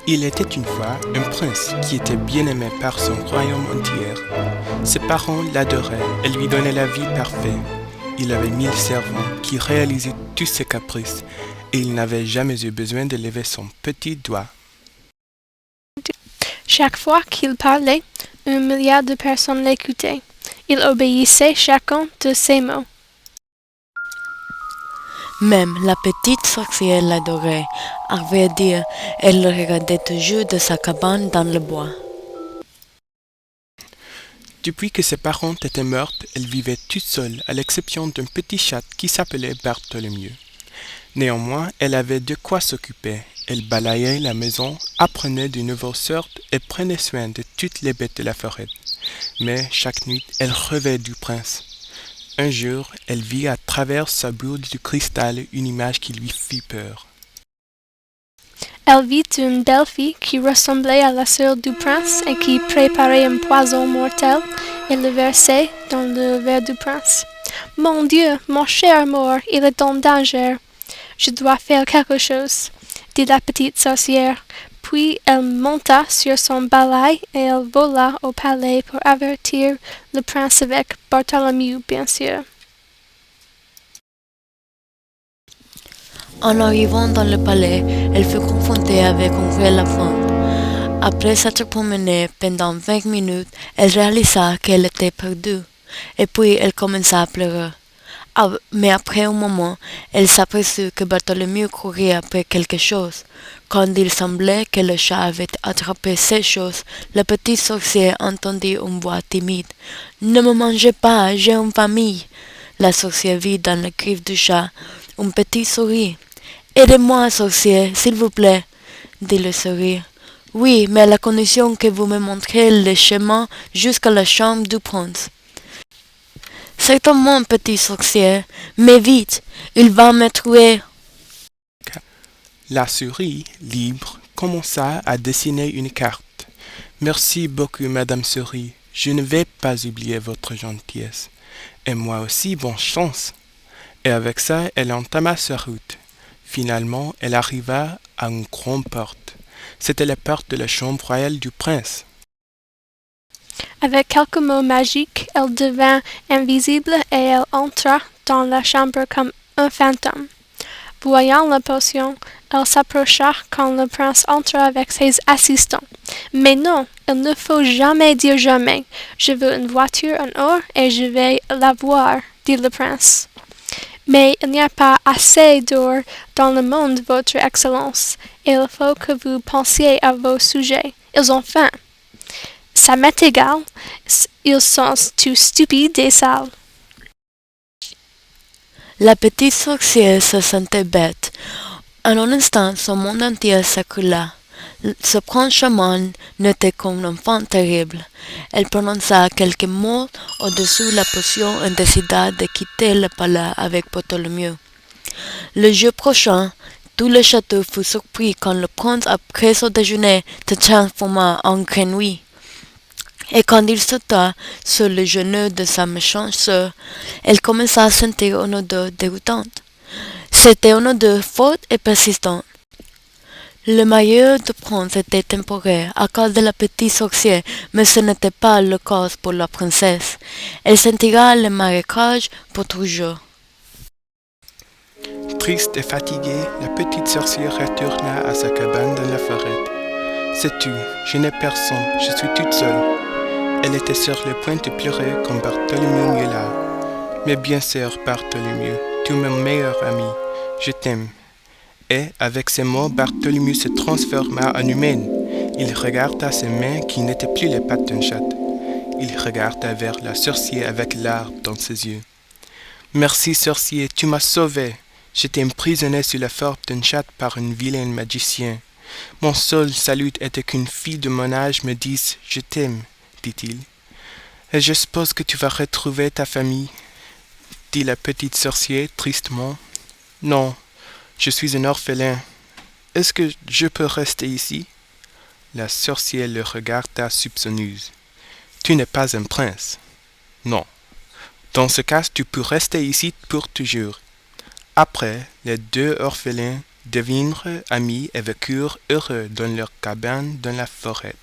Il était une fois un prince qui était bien aimé par son royaume entier. Ses parents l'adoraient et lui donnaient la vie parfaite. Il avait 1000 servants qui réalisaient tous ses caprices et il n'avait jamais eu besoin de lever son petit doigt. Chaque fois qu'il parlait, 1 milliard de personnes l'écoutaient. Il obéissait chacun de ses mots. Même la petite sorcière l'adorait. À vrai dire, elle le regardait toujours de sa cabane dans le bois. Depuis que ses parents étaient morts, elle vivait toute seule, à l'exception d'un petit chat qui s'appelait Bartholomew. Néanmoins, elle avait de quoi s'occuper. Elle balayait la maison, apprenait de nouvelles sortes et prenait soin de toutes les bêtes de la forêt. Mais chaque nuit, elle rêvait du prince. Un jour, elle vit à travers sa boule de cristal une image qui lui fit peur. Elle vit une belle fille qui ressemblait à la sœur du prince et qui préparait un poison mortel et le versait dans le verre du prince. « Mon Dieu, mon cher mort, il est en danger. Je dois faire quelque chose, » dit la petite sorcière. Puis elle monta sur son balai et elle vola au palais pour avertir le prince avec Bartholomew, bien sûr. En arrivant dans le palais, elle fut confrontée avec un vrai lapin. Après s'être promenée pendant 20 minutes, elle réalisa qu'elle était perdue, et puis elle commença à pleurer. Mais après un moment, elle s'aperçut que Bartholomew courait après quelque chose. Quand il semblait que le chat avait attrapé ces choses, le petit sorcier entendit une voix timide. « Ne me mangez pas, j'ai une famille !» La sorcière vit dans la griffe du chat un petit sourire. « Aidez-moi, sorcier, s'il vous plaît, » dit le sourire. « Oui, mais à la condition que vous me montrez le chemin jusqu'à la chambre du prince. » « Certainement, petit sorcier, mais vite, il va me tuer. » La souris, libre, commença à dessiner une carte. « Merci beaucoup, Madame Souris. Je ne vais pas oublier votre gentillesse. Et moi aussi, bonne chance. » Et avec ça, elle entama sa route. Finalement, elle arriva à une grande porte. C'était la porte de la chambre royale du prince. Avec quelques mots magiques, elle devint invisible et elle entra dans la chambre comme un fantôme. Voyant la potion, elle s'approcha quand le prince entra avec ses assistants. « Mais non, il ne faut jamais dire jamais. Je veux une voiture en or et je vais la voir, » dit le prince. « Mais il n'y a pas assez d'or dans le monde, votre Excellence, et il faut que vous pensiez à vos sujets. Ils ont faim. » « Ça m'est égal, ils sont tous stupides et sales. » La petite sorcière se sentait bête. En un instant, son monde entier s'écroula. Ce prince chaman n'était qu'un enfant terrible. Elle prononça quelques mots au-dessus de la potion et décida de quitter le palais avec Bartholomew. Le jour prochain, tout le château fut surpris quand le prince, après son déjeuner, se transforma en grenouille. Et quand il sauta sur le genou de sa méchante sœur, elle commença à sentir une odeur dégoûtante. C'était une odeur forte et persistante. Le malheur du prince était temporaire à cause de la petite sorcière, mais ce n'était pas le cas pour la princesse. Elle sentira le marécage pour toujours. Triste et fatiguée, la petite sorcière retourna à sa cabane dans la forêt. « Sais-tu, je n'ai personne, je suis toute seule. » Elle était sur le point de pleurer quand Bartholomew est là. « Mais bien sûr, Bartholomew, tu es mon meilleur ami, je t'aime. » Et, avec ces mots, Bartholomew se transforma en humain. Il regarda ses mains qui n'étaient plus les pattes d'un chat. Il regarda vers la sorcière avec larmes dans ses yeux. « Merci, sorcier, tu m'as sauvé. J'étais emprisonné sous la forme d'un chat par un vilain magicien. Mon seul salut était qu'une fille de mon âge me dise « Je t'aime », dit-il. « Et je suppose que tu vas retrouver ta famille ?» dit la petite sorcière tristement. « Non, je suis un orphelin. Est-ce que je peux rester ici ?» La sorcière le regarda soupçonneuse. « Tu n'es pas un prince. »« Non. Dans ce cas, tu peux rester ici pour toujours. » Après, les deux orphelins devinrent amis et vécurent heureux dans leur cabane dans la forêt.